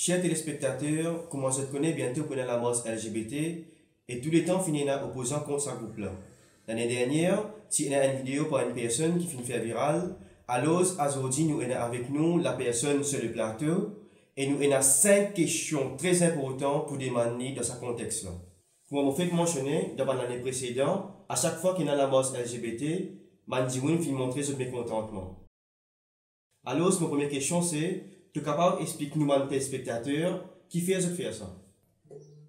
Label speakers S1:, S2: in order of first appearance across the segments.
S1: chers téléspectateurs, comment je te connais bientôt pour la mode LGBT et tous les temps finira opposant contre ce groupe-là. L'année dernière, tu as une vidéo par une personne qui finit faire viral. Alors, aujourd'hui, nous avons avec nous la personne sur le plateau et nous avons 5 questions très importantes pour demander dans ce contexte-là. Comme on fait mentionner, dans l'année précédente, à chaque fois qu'il y a la mode LGBT, Mandimoun finit montrer ce mécontentement. Alors, ma première question c'est, tu es capable d'expliquer nous, tes spectateurs, qui fait ça?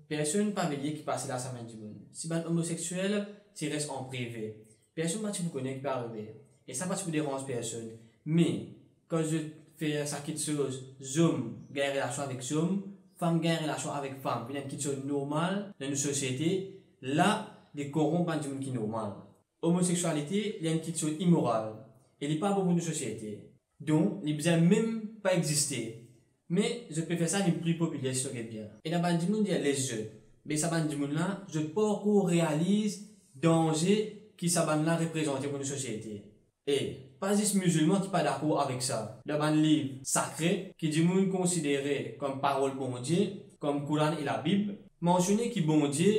S2: Personne pas veiller qui passe là ça m'a dit si un homosexuel tu restes en privé personne pas tu connais qui peut arriver et ça pas tu dérange personne mais quand je fais ça quelque chose homme gagne relation avec homme femme gagne relation avec femme une quelque chose normal dans une société là les corrompent pas du monde qui est normal homosexualité il y a une quelque chose immorale et il n'est pas beaucoup de société donc il ne même pas exister. Mais je peux faire ça le plus populaire sur le bien. Et dans le monde, il y a les jeux. Mais ça va dire là, je parcours réalise danger qui ça va là représenter pour une société. Et pas juste musulmans qui pas d'accord avec ça. Dans un livre sacré qui dit monde considéré comme parole bon Dieu, comme Coran et la Bible, mentionner qui bon Dieu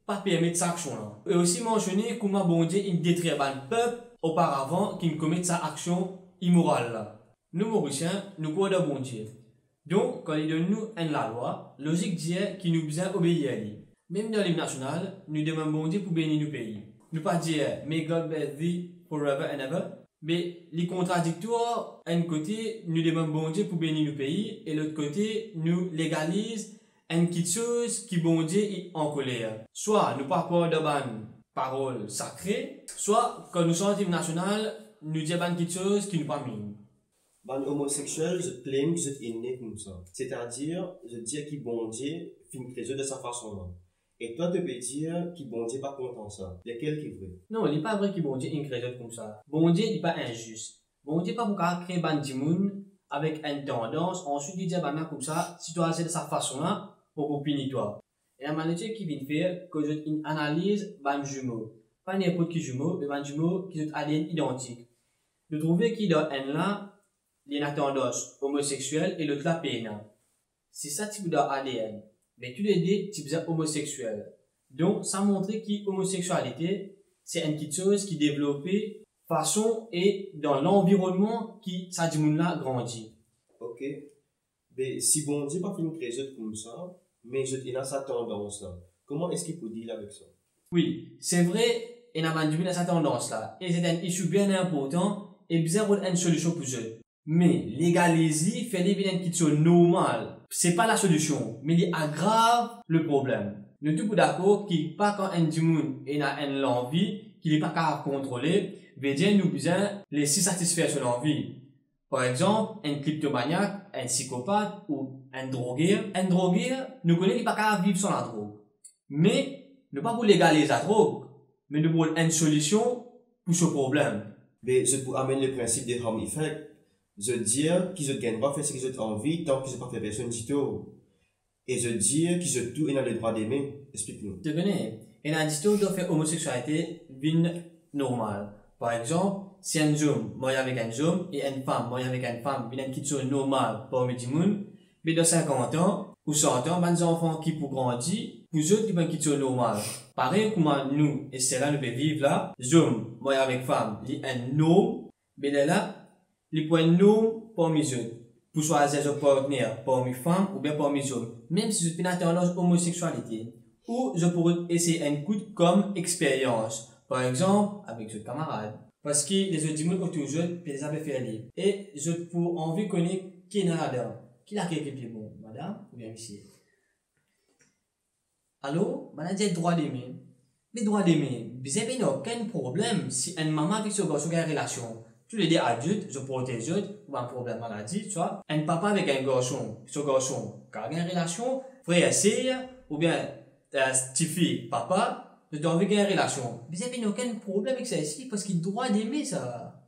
S2: pas permettre cette action là. Et aussi mentionner comment bon Dieu il détruit un peuple auparavant qui commet sa action immorale là. Nous Mauriciens, nous croyons dans bon Dieu. Donc, quand il donne nous la loi, logique dit qu'il nous besoin obéir à lui. Même dans l'hymne national, nous demandons Dieu pour bénir nos pays. Nous pas dire may God bless thee forever and ever, mais les contradictoires, un côté, nous demandons Dieu pour bénir nos pays, et l'autre côté, nous légalise une petite chose qui bon Dieu est en colère. Soit nous parlons de parole sacrée, soit quand nous sommes en hymne national, nous disons une petite chose qui nous pas mis.
S1: Ben, homosexuel, je claim que je suis né comme ça. C'est-à-dire, je dis qu'il bon Dieu finit les de sa façon-là. Et toi, tu peux dire qu'il bon Dieu pas content de ça. Lequel qui est vrai?
S2: Non, il n'est pas vrai qu'il bon Dieu une créature comme ça. Bon Dieu n'est pas injuste. Bon Dieu n'est pas pour créer un monde avec une tendance. Ensuite, il dit comme ça, si tu as de sa façon-là, pour punir toi. Et la manière qui vient faire que je analyse un jumeau. Pas n'importe qui jumeau, mais un jumeau qui est ADN identique. De trouver qu'il dans un là, il y a une tendance homosexuelle et l'autre la péna. C'est ça type d'ADN. Mais tous les deux types homosexuels. Donc, ça montre que l'homosexualité, c'est une petite chose qui est développée façon et dans l'environnement qui, ça dit, là, grandit.
S1: Ok. Mais si bon Dieu pas fait une créature comme ça, mais il a sa tendance là, comment est-ce qu'il peut dire avec ça?
S2: Oui, c'est vrai, il a sa tendance là. Et c'est un issue bien important et bien une solution pour eux. Mais légaliser, faire des une chose normale, c'est pas la solution, mais il aggrave le problème. Nous sommes d'accord qu'il pas quand un monde a une envie, qu'il n'est pas capable de contrôler, veut dire nous besoin laisser satisfaire son envie. Par exemple, un kleptomaniaque, un psychopathe ou un drogué, nous connaissons qu'il n'est pas capable de vivre sans la drogue. Mais, nous pas pour légaliser la drogue, mais nous voulons une solution pour ce problème.
S1: Mais je peux amener le principe des harm effects. Je dis que je ne gagne pas faire ce que j'ai envie tant que je n'ai pas fait personne du tout. Et je dis que je tout et a le droit d'aimer. Explique-nous.
S2: Tu connais, il y a un discours de faire homosexualité une normale. Par exemple, si un homme marie avec un homme et une femme marie avec une femme, il y a une petite chose normale pour le monde, mais dans 50 ans ou 100 ans, les enfants qui pour grandir, pour eux, il y a une petite chose normale. Pareil comme nous, et c'est là nous pouvons vivre là, homme marie avec femme, il y a un homme, mais là, les points nous parmi eux pour choisir un partenaire parmi femmes ou bien parmi hommes même si je suis dans l'homosexualité ou je pourrais essayer un coup comme expérience par exemple avec ce camarade parce que les autres gens autour de eux les avaient fait libre et je pour envie connaître qui est là-dedans qui a quelqu'un qui est bon madame ou bien monsieur allô madame dit droit d'aimer mais droit d'aimer vous avez aucun problème si une maman avec ce garçon a une relation tous les deux adultes, je protège eux, ou un problème maladie, tu vois. Un papa avec un garçon, ce garçon, qui a une relation, frère, sœur, ou bien, petit-fille, papa, je dois avoir une relation. Vous n'avez aucun problème avec ça ici, parce qu'il a le droit d'aimer ça.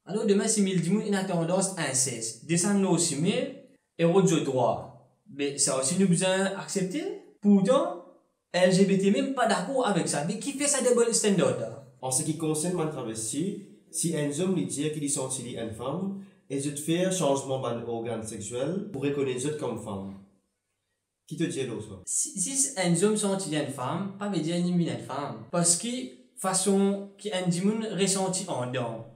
S2: Alors, demain, si mille dimoun, il a tendance inceste. Descendre aussi, mais, héros de droit. Mais ça aussi, nous besoin accepter. Pourtant, LGBT même pas d'accord avec ça. Mais qui fait ça double standard?
S1: En ce qui concerne ma travestie, si un homme lui dit qu'il est senti une femme, et je te fais un changement dans l'organe sexuel pour reconnaître comme femme. Qui te dit l'autre?
S2: Si un homme senti une femme, pas veut dire une femme. Parce que façon qui un dimoun ressenti en dedans.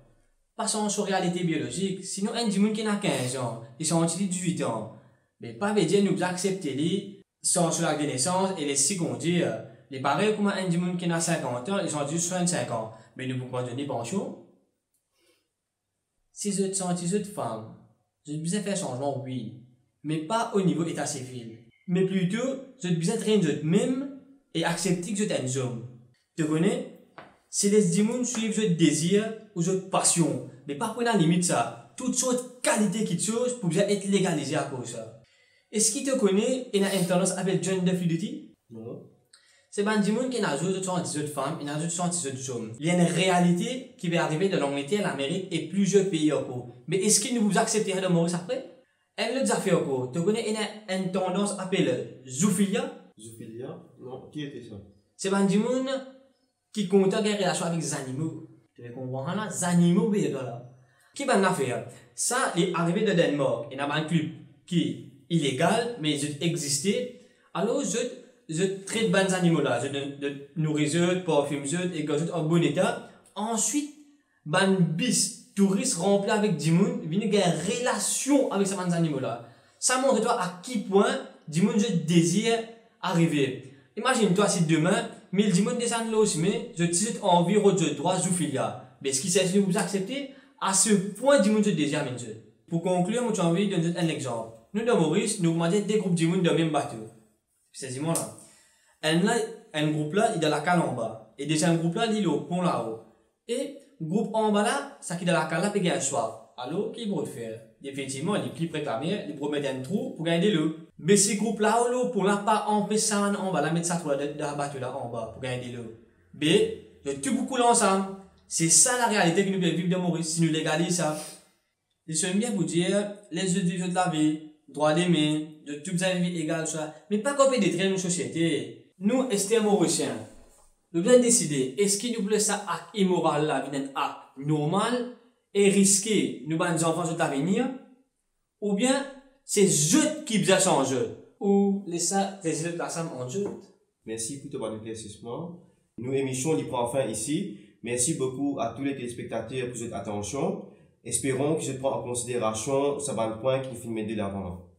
S2: Pas son réalité biologique. Sinon un dimoun qui a 15 ans, il senti 18 ans. Mais pas veut dire nous accepter les sans sur la naissance et les secondaires. Les pareils comme un dimoun qui a 50 ans, ils sont juste 65 ans. Mais nous pouvons donner pension. Si je sens une femme, je besoin faire changement, oui. Mais pas au niveau état civil. Mais plutôt, je besoin traîner même et accepter que je suis un homme. Tu connais? Si les dimoun suivent je désir ou je passion, mais pas pour la limite ça. Toutes sortes de qualités qui chose pour bien être légalisé à cause ça. Est-ce qu'il te connaît et a une tendance avec gender fluidity?
S1: Non.
S2: C'est ben dimoun qui n'a juste 78 femmes et n'a juste 78 hommes. Il y a une réalité qui va arriver de l'Angleterre, l'Amérique et plusieurs pays encore. Mais est-ce qu'ils nous accepteront de mourir après? Elle le a fait encore. Tu connais une tendance appelée zoophilia?
S1: Zoophilia? Non. Qui était ça?
S2: C'est ben dimoun qui compte des relations avec les animaux. Tu comprends là? Les animaux, oui, là. Qui va faire? Ça est arrivé de Danemark. Il y a un club qui est illégal, mais il existait. Alors, je traite les animaux là. Je nourris eux, parfume eux, et gazeux en bon état. Ensuite, ban bis touristes remplis avec des gens viennent avoir une relation avec ces animaux là. Ça montre toi à quel point des gens je désire arriver. Imagine-toi si demain, 1000 gens descendent là aussi, mais je te envie de droit zoophilia. Mais ce qui s'est si vous acceptez, à ce point des gens je désire monsieur. Pour conclure, moi j'ai envie de donner un exemple. Nous dans Maurice, nous avons des groupes de gens dans le même bateau. C'est dis-moi là. Un groupe là, il est dans la cale en bas. Et déjà un groupe là, il est au pont là-haut. Et groupe en bas là, ça qui est dans la cale là, il y a un soir. Alors, qu'est-ce qu'il faut faire? Effectivement, il est plus réclamé, il faut mettre un trou pour gagner de l'eau. Mais ces groupes là, pour ne pas empêcher ça en bas, là, mettre ça dans la bateau là en bas pour gagner de l'eau. B, je tue beaucoup l'ensemble. C'est ça la réalité que nous vivons dans Maurice, si nous légalisons ça. Je suis bien vous dire, les jeux de la vie, droit d'aimer, de toutes les vies égales, ça. Mais pas copier des traits de nos sociétés. Nous, estés Mauriciens, nous devons décider, est-ce qu'il nous plaît ça acte immoral là, un acte normal et risqué, nous, les enfants de l'avenir, ou bien c'est je qui besoin changer, ou les ça, les autres personnes en jeu.
S1: Merci pour ton éclaircissement. Nous émission prend fin ici. Merci beaucoup à tous les téléspectateurs pour votre attention. Espérons que je prends en considération ce point qui filme de l'avant.